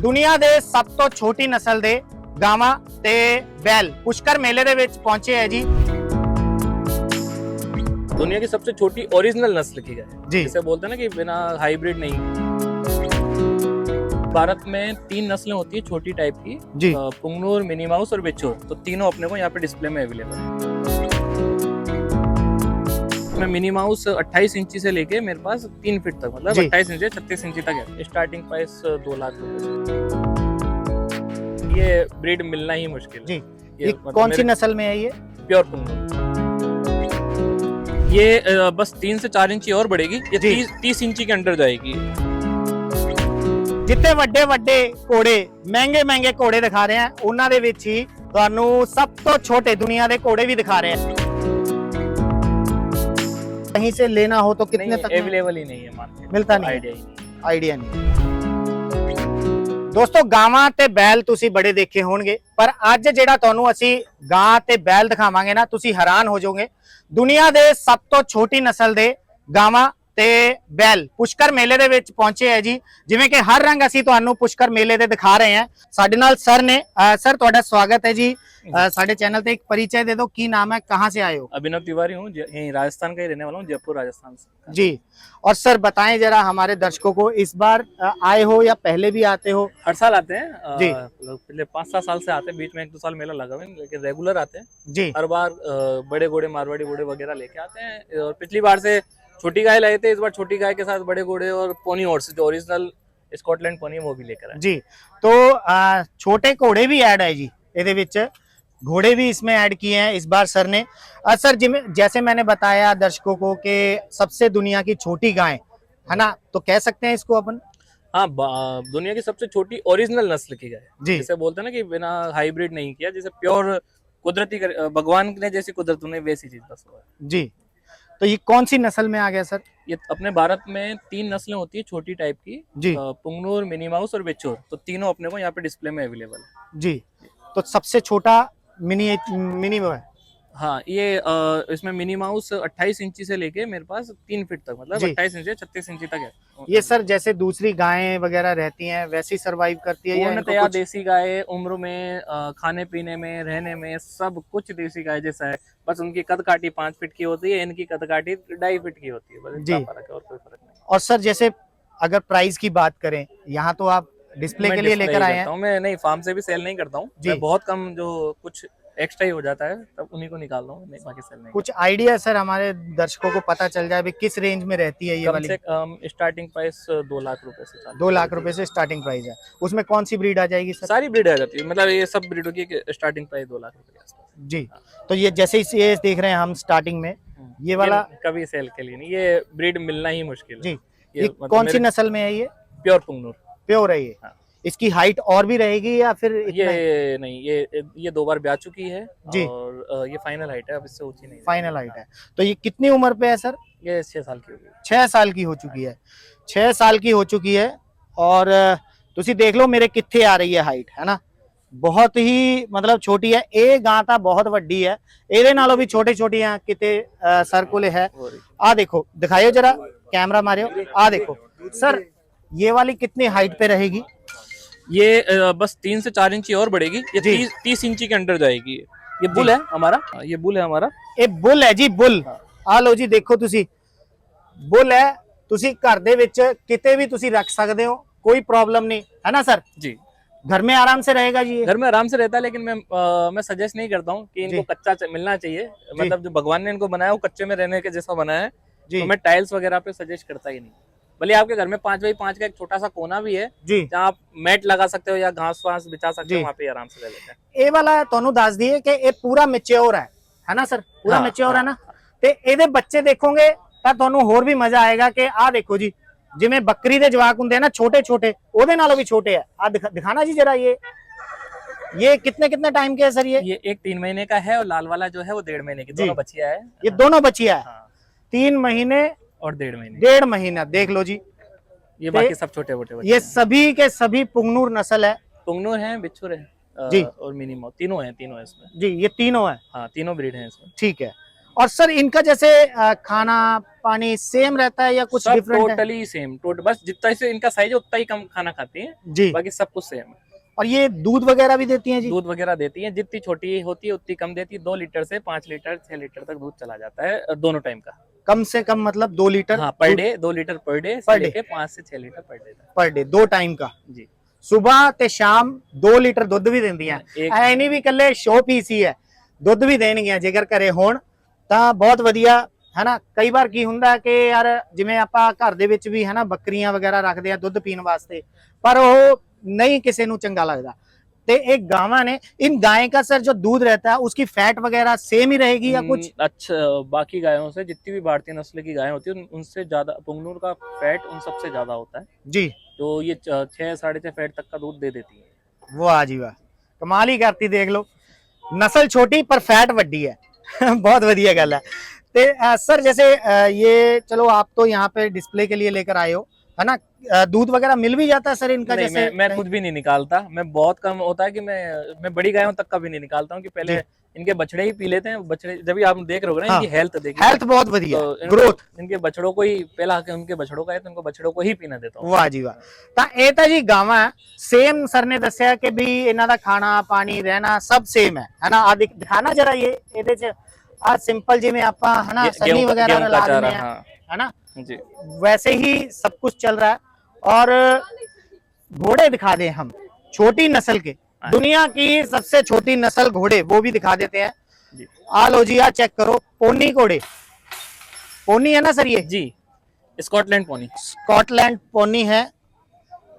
ਦੁਨੀਆ ਦੇ ਸਭ ਤੋਂ ਛੋਟੀ ਨਸਲ ਦੇ ਗਾਵਾਂ ਤੇ बैल पुष्कर मेले ਦੇ ਵਿੱਚ ਪਹੁੰਚੇ ਹੈ जी। दुनिया की सबसे छोटी ओरिजिनल नस्ल की गाय जी। जिसे बोलते हैं ना कि बिना हाइब्रिड नहीं। भारत में 3 नस्लें होती है छोटी टाइप की जी। पुंगनूर, मिनी माउस और बिच्चूर। तो तीनों अपने को यहाँ पे डिस्प्ले में अवेलेबल है। मैं मिनी माउस 28 इंची से लेके मेरे पास 3 फीट तक, मतलब 28 इंची 36 इंची तक है। स्टार्टिंग प्राइस 2 लाख रुपए। ये ब्रीड मिलना ही मुश्किल है जी। ये कौन सी नस्ल में है ये? प्योर पुंगनूर। ये बस 3 से 4 इंची और बढ़ेगी। ये 30 इंची के अंडर जाएगी। ਜਿੱਤੇ ਵੱਡੇ ਵੱਡੇ ਘੋੜੇ ਮਹਿੰਗੇ ਘੋੜੇ ਦਿਖਾ ਰਹੇ ਆ, ਉਹਨਾਂ ਦੇ ਵਿੱਚ ਹੀ ਤੁਹਾਨੂੰ ਸਭ ਤੋਂ ਛੋਟੇ दुनिया ਦੇ ਘੋੜੇ ਵੀ दिखा रहे हैं। कहीं से लेना हो तो कितने तक अवेलेबल ही नहीं है मार्केट, मिलता नहीं, आइडिया नहीं। ਦੋਸਤੋ ਗਾਵਾਂ ਤੇ ਬੈਲ ਤੁਸੀਂ ਬੜੇ ਦੇਖੇ ਹੋਣਗੇ, ਪਰ ਅੱਜ ਜਿਹੜਾ ਤੁਹਾਨੂੰ ਅਸੀਂ ਗਾਂ ਤੇ ਬੈਲ ਦਿਖਾਵਾਂਗੇ ਨਾ, ਤੁਸੀਂ ਹੈਰਾਨ ਹੋ ਜਾਓਗੇ। ਦੁਨੀਆ ਦੇ ਸਭ ਤੋਂ ਛੋਟੀ ਨਸਲ ਦੇ ਗਾਵਾਂ ਤੇ बैल पुष्कर मेले ਦੇ ਵਿੱਚ ਪਹੁੰਚੇ ਹੈ ਜੀ। ਜਿਵੇਂ ਕਿ ਹਰ ਰੰਗ ਅਸੀਂ ਤੁਹਾਨੂੰ ਪੁਸ਼ਕਰ ਮੇਲੇ ਦੇ ਦਿਖਾ ਰਹੇ ਹਾਂ। ਸਾਡੇ ਨਾਲ ਸਰ ਨੇ। सर ਤੁਹਾਡਾ स्वागत है जी। साढ़े चैनल पे एक परिचय दे दो, की नाम है, कहाँ से आए हो? अभिनव तिवारी हूँ, यहीं राजस्थान का ही रहने वाला हूँ, जयपुर राजस्थान से जी। और सर बताएं जरा हमारे दर्शकों को, इस बार आए हो या पहले भी आते हो? हर साल आते हैं जी। पिछले 5-7 साल से आते हैं, बीच में 1-2 साल मेला लगा हुआ है, लेकिन रेगुलर आते हैं जी। हर बार बड़े घोड़े, मारवाड़ी घोड़े वगैरह लेके आते हैं। और पिछली बार से छोटी गाय लाए थे, इस बार छोटी गाय के साथ बड़े घोड़े और पोनी हॉर्स जो ओरिजिनल स्कॉटलैंड पोनी वो भी लेकर आए जी। तो छोटे घोड़े भी ऐड है जी, ਇਹਦੇ ਵਿੱਚ घोड़े भी इसमें ऐड किए हैं इस बार सर ने। सर जैसे मैंने बताया दर्शकों को कि सबसे दुनिया की छोटी गाय है ना, तो कह सकते हैं इसको अपन। हाँ, दुनिया की सबसे छोटी ओरिजिनल नस्ल की गाय जी। जिसे बोलते हैं ना कि बिना हाइब्रिड नहीं किया, जैसे प्योर कुदरती भगवान ने जैसी कुदरत उन्हें वैसी चीज बस हुआ है जी। तो ये कौन सी नस्ल में आ गया सर? ये अपने भारत में 3 नस्लें होती है छोटी टाइप की जी। पुंगनूर, मिनी माउस और बिच्चूर। तो तीनों अपने को यहाँ पे डिस्प्ले में अवेलेबल है जी। तो सबसे छोटा मिनी में है। हाँ, ये इसमें मिनी माउस 28 इंची से लेके मेरे पास 3 फीट तक, मतलब 28 इंची 36 इंची तक है। ये सर जैसे दूसरी गायें वगैरह रहती हैं वैसी सरवाइव करती है या इनको कुछ... देसी गाय उम्र में, खाने पीने में, रहने में सब कुछ देसी गाय जैसा है। बस उनकी कद काठी 5 फीट की होती है, इनकी कद काठी 2.5 फीट की होती है, बस इतना फर्क है और कोई फर्क नहीं। और सर जैसे अगर प्राइस की बात करें, यहाँ तो आप डिस्प्ले के लिए लेकर आए हैं। मैं नहीं, फार्म से भी सेल नहीं करता हूँ, मैं बहुत कम, जो कुछ एक्स्ट्रा ही हो जाता है तब उन्हीं को निकालता हूँ, नहीं बाकी सेल नहीं। कुछ आइडिया सर हमारे दर्शकों को पता चल जाए भी किस रेंज में रहती है ये वाली? स्टार्टिंग प्राइस 2 लाख रुपए से 2 लाख रुपए से स्टार्टिंग प्राइस है। उसमें कौन सी ब्रीड आ जाएगी सर? सारी ब्रीड आ जाती है, मतलब ये सब ब्रीडों की स्टार्टिंग प्राइस 2 लाख रुपए के आसपास जी। तो ये जैसे ये देख रहे हैं हम स्टार्टिंग में, ये वाला कभी सेल के लिए नहीं, ये ब्रीड मिलना ही मुश्किल है जी। ये कौन सी नस्ल में है ये? प्योर पुंगनूर। प्योर है ये। इसकी हाइट और भी रहेगी या फिर ये नहीं, ये 2 बार ब्याह चुकी है जी। और ये फाइनल हाइट है, अब इससे ऊंची नहीं। फाइनल हाइट है। तो ये कितनी उम्र पे है सर? ये 6 साल की होगी। 6 साल की हो चुकी है। 6 साल की हो चुकी है। और तुसी देख लो मेरे कित्थे आ रही है हाइट, है ना, बहुत ही मतलब छोटी है। ये गां तां बहुत वड्डी है, ਇਹਦੇ ਨਾਲੋਂ भी छोटे छोटियां किते सर कोले है। आ देखो, दिखाइयो जरा, कैमरा मारियो, आ देखो सर, ये वाली कितनी हाइट पे रहेगी? ये बस 3 से 4 इंची और बढ़ेगी। ये 30 इंची के अंडर जाएगी। ये बुल है हमारा, ये बुल है हमारा। ये बुल है जी, बुल। आ लो जी, देखो तुसी, बुल है। तुसी घर दे विच किते भी तुसी रख सकते हो, कोई प्रॉब्लम नहीं, है ना सर जी। घर में आराम से रहेगा जी? घर में आराम से रहता है, लेकिन मैं सजेस्ट नहीं करता हूँ कि इनको कच्चा मिलना चाहिए। मतलब जो भगवान ने इनको बनाया वो कच्चे में रहने के जैसा बनाया है, तो मैं टाइल्स वगैरह पे सजेस्ट करता ही नहीं। भले आपके घर में 5x5 का एक छोटा सा कोना भी है जहाँ आप मैट लगा सकते हो या घास वास बिछा सकते हो, वहाँ पे आराम से रह लेते हैं। ये वाला ਤੁਹਾਨੂੰ ਦੱਸ ਦਈਏ कि ये पूरा मैच्योर है ना सर, पूरा मैच्योर है ना। ਤੇ ਇਹਦੇ ਬੱਚੇ ਦੇਖੋਗੇ ਤਾਂ ਤੁਹਾਨੂੰ ਹੋਰ ਵੀ ਮਜ਼ਾ ਆਏਗਾ कि ਆ ਦੇਖੋ ਜੀ, ਜਿਵੇਂ ਬੱਕਰੀ ਦੇ ਜਵਾਕ ਹੁੰਦੇ ਆ ਨਾ ਛੋਟੇ ਛੋਟੇ, ਉਹਦੇ ਨਾਲੋਂ ਵੀ ਛੋਟੇ ਆ। ਆ ਦਿਖਾਣਾ जी जरा, ये कितने टाइम के है सर? ये 3 महीने का है और लाल वाला जो है वो 1.5 महीने की, दोनों बच्चियां है। ये दोनों बच्चियां है। 3 महीने और 1.5 महीने। 1.5 महीना, देख लो जी। ये बाकी सब छोटे मोटे, ये सभी के सभी पुंगनूर नस्ल है। पुंगनूर है, बिच्छूर है जी, और मिनी माउस, तीनों है इसमें जी। ये तीनों है? हाँ, तीनों ब्रीड है इसमें। ठीक है। और सर इनका जैसे खाना पानी सेम रहता है या कुछ सब डिफरेंट है? टोटली सेम, बस जितना से इनका साइज है उतना ही कम खाना खाती है जी। बाकी सब कुछ सेम है। और ये दूध वगैरह भी देती हैं जी? दूध वगैरह देती है, जितनी छोटी होती है उतनी कम देती है। 2 लीटर से 5 लीटर 6 लीटर तक दूध चला जाता है दोनों टाइम का। कम से कम मतलब 2 लीटर? हाँ, per day 2 litre per day से लेके 5 से 6 लीटर पर डे 2 टाइम का जी। सुबह ते शाम 2 ਲੀਟਰ ਦੁੱਧ ਵੀ ਦਿੰਦੀਆਂ ਐ ਨਹੀਂ ਵੀ ਕੱਲੇ ਸ਼ੋ ਪੀਸ ਹੀ ਹੈ, ਦੁੱਧ ਵੀ ਦੇਣਗੀਆਂ ਜੇਕਰ ਘਰੇ ਹੋਣ ਤਾਂ ਬਹੁਤ ਵਧੀਆ ਹੈ ਨਾ। ਕਈ ਵਾਰ ਕੀ ਹੁੰਦਾ ਕਿ ਯਾਰ ਜਿਵੇਂ ਆਪਾਂ ਘਰ ਦੇ ਵਿੱਚ ਵੀ ਹੈ ਨਾ ਬੱਕਰੀਆਂ ਵਗੈਰਾ ਰੱਖਦੇ ਆ ਦੁੱਧ ਪੀਣ ਵਾਸਤੇ, ਪਰ ਉਹ नहीं किसी ਨੂੰ ਚੰਗਾ लगता। तो एक गावा ने इन गाय का सर जो दूध रहता है उसकी फैट वगैरह सेम ही रहेगी या कुछ? अच्छा, बाकी गायों से जितनी भी भारतीय नस्ल की गायें होती है उनसे ज्यादा पुंगनूर का फैट उन सबसे ज्यादा होता है जी। तो ये 6 साढ़े 6 फैट तक का दूध दे देती है। वाह जी वाह, कमाल ही करती। देख लो, नस्ल छोटी पर फैट वड्डी है बहुत बढ़िया गल है। ते सर जैसे ये चलो आप तो यहाँ पे डिस्प्ले के लिए लेकर आए हो है ना, दूध वगैरह मिल भी जाता है सर इनका? नहीं, जैसे मैं खुद भी नहीं निकालता, मैं बहुत कम होता है कि मैं बड़ी गायों तक का भी नहीं निकालता हूँ कि पहले इनके बछड़े ही पी लेते हैं। बछड़े जब भी आप देख रहे हो ना, इनकी हेल्थ देखिए, हेल्थ बहुत बढ़िया, ग्रोथ इनके बछड़ों को ही पहला उनके बछड़ों का है तो इनको बछड़ों को ही पीना देता हूँ। वाह जी वाह। ਤਾਂ ਇਹ ਤਾਂ ਜੀ ਗਾਵਾਂ सेम सर ने ਦੱਸਿਆ ਕਿ ਵੀ ਇਹਨਾਂ ਦਾ ਖਾਣਾ ਪਾਣੀ ਰਹਿਣਾ ਸਭ सेम है ना। ਆ ਦਿਖਾਣਾ ਜਰਾ ਇਹ ਇਹਦੇ ਚ ਆ ਸਿੰਪਲ ਜਿਵੇਂ ਆਪਾਂ ਹੈ ਨਾ ਸਨੀ ਵਗੈरह ਲਾ ਦਿੰਦੇ ਆ है ना जी, वैसे ही सब कुछ चल रहा है। और घोड़े दिखा दें हम छोटी नस्ल के, दुनिया की सबसे छोटी नस्ल घोड़े वो भी दिखा देते हैं जी। आ लो जी, आ चेक करो, पोनी घोड़े, पोनी है ना सर ये? जी, स्कॉटलैंड पोनी, स्कॉटलैंड पोनी है।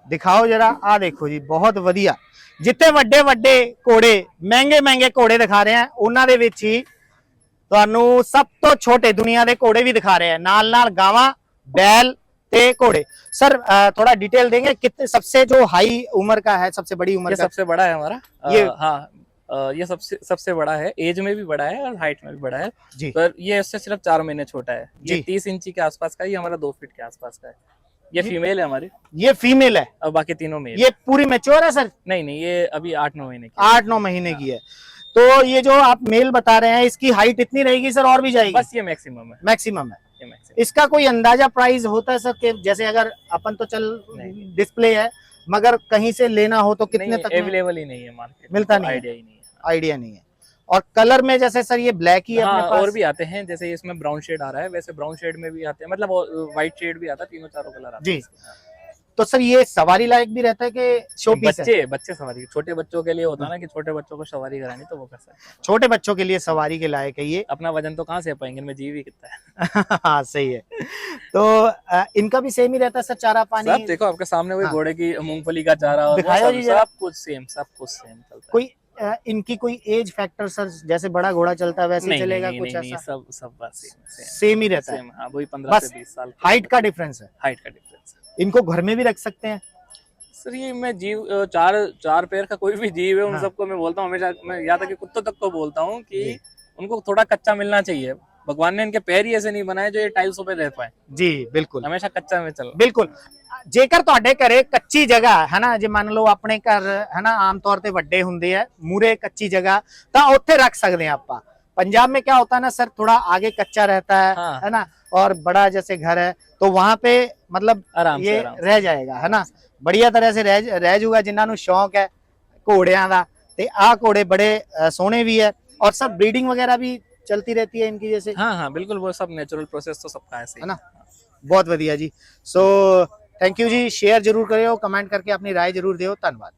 दिखाओ जरा, आ देखो जी, बहुत वधिया। जितने ਵੱਡੇ ਵੱਡੇ ਘੋੜੇ महंगे महंगे घोड़े दिखा रहे हैं ਉਹਨਾਂ ਦੇ ਵਿੱਚ ਹੀ ਤੁਹਾਨੂੰ ਸਭ ਤੋਂ ਛੋਟੇ ਦੁਨੀਆ ਦੇ ਘੋੜੇ ਵੀ ਦਿਖਾ ਰਹੇ हैं, ਨਾਲ ਨਾਲ ਗਾਵਾਂ बैल ते घोड़े। सर थोड़ा डिटेल देंगे कितने सबसे जो हाई उम्र का है, सबसे बड़ी उम्र ये का? सबसे बड़ा है हमारा ये हाँ, ये सबसे बड़ा है, एज में भी बड़ा है और हाइट में भी बड़ा है जी। पर ये उससे सिर्फ 4 महीने छोटा है। ये जी। 30 इंची के आसपास का है, ये हमारा 2 फीट के आसपास का है। ये फीमेल है हमारी, ये फीमेल है और बाकी तीनों मेल। ये पूरी मैच्योर है सर? नहीं, ये अभी 8-9 महीने की। 8-9 महीने की है। तो ये जो आप मेल बता रहे हैं इसकी हाइट इतनी रहेगी सर और भी जाएगी? बस ये मैक्सिमम है, मैक्सिमम है। ये मैक्सिमम। इसका कोई अंदाजा प्राइस होता है सर कि जैसे अगर अपन तो चल डिस्प्ले है मगर कहीं से लेना हो तो कितने तक अवेलेबल ही नहीं है मार्केट, मिलता नहीं? आइडिया ही नहीं है, आइडिया नहीं है। और कलर में जैसे सर ये ब्लैक ही है अपने पास? और भी आते हैं, जैसे इसमें ब्राउन शेड आ रहा है, वैसे ब्राउन शेड में भी आते हैं, मतलब व्हाइट शेड भी आता है, तीनों चारों कलर आते हैं जी। तो सर ये सवारी लायक भी रहता है कि शो पीस है? बच्चे सवारी, छोटे बच्चों के लिए होता है ना कि छोटे बच्चों को सवारी करानी तो वो कर सकते हैं। छोटे बच्चों के लिए सवारी के लायक है ये। अपना वजन तो कहाँ से पाएंगे, इनमें जीव ही कितना है। हाँ सही है। तो इनका भी सेम ही रहता है सर चारा पानी? सब देखो आपके सामने वही घोड़े की मूंगफली का चारा और सब कुछ सेम चलता है। कोई इनकी कोई एज फैक्टर सर, जैसे बड़ा घोड़ा चलता है वैसे चलेगा कुछ ऐसा? सब बस सेम ही रहता है। हाँ, वही 15 से 20 साल। हाइट का डिफरेंस है? हाइट का डिफरेंस है। इनको घर में भी रख सकते हैं सर? ये मैं जीव चार पैर का कोई भी जीव है उन सबको मैं बोलता हूँ हमेशा, मैं यहाँ तक कि कुत्तों तक को बोलता हूँ कि उनको थोड़ा कच्चा मिलना चाहिए। भगवान ने इनके पैर ही ऐसे नहीं बनाए जो ये टाइल्सों पे रह पाए। जी बिल्कुल, हमेशा कच्चा में चल। बिल्कुल। ਜੇਕਰ ਤੁਹਾਡੇ ਘਰੇ ਕੱਚੀ ਜਗ੍ਹਾ ਹੈ ਨਾ, ਜੇ ਮੰਨ ਲਓ ਆਪਣੇ ਘਰ ਹੈ ਨਾ ਆਮ तौर ਤੇ ਵੱਡੇ ਹੁੰਦੇ ਆ ਮੂਰੇ ਕੱਚੀ जगह, ਤਾਂ ਉੱਥੇ रख सकते हैं ਆਪਾਂ। पंजाब में क्या होता है ना सर, थोड़ा आगे कच्चा रहता है ना, और बड़ा जैसे घर है तो वहां पे मतलब ये रह जाएगा है ना, बढ़िया तरह से रह जूगा। जिन्हों ਨੂੰ शौक है घोड़ियां ਦਾ ਤੇ ਆ ਘੋੜੇ बड़े सोहने भी है और सब ब्रीडिंग वगैरह भी चलती रहती है इनकी जैसे? हाँ बिल्कुल, वो सब नेचुरल प्रोसेस तो सबका ऐसे है ना। बहुत बढ़िया जी। सो थैंक यू जी, शेयर जरूर करियो, कमेंट करके अपनी राय जरूर दियो। धन्यवाद।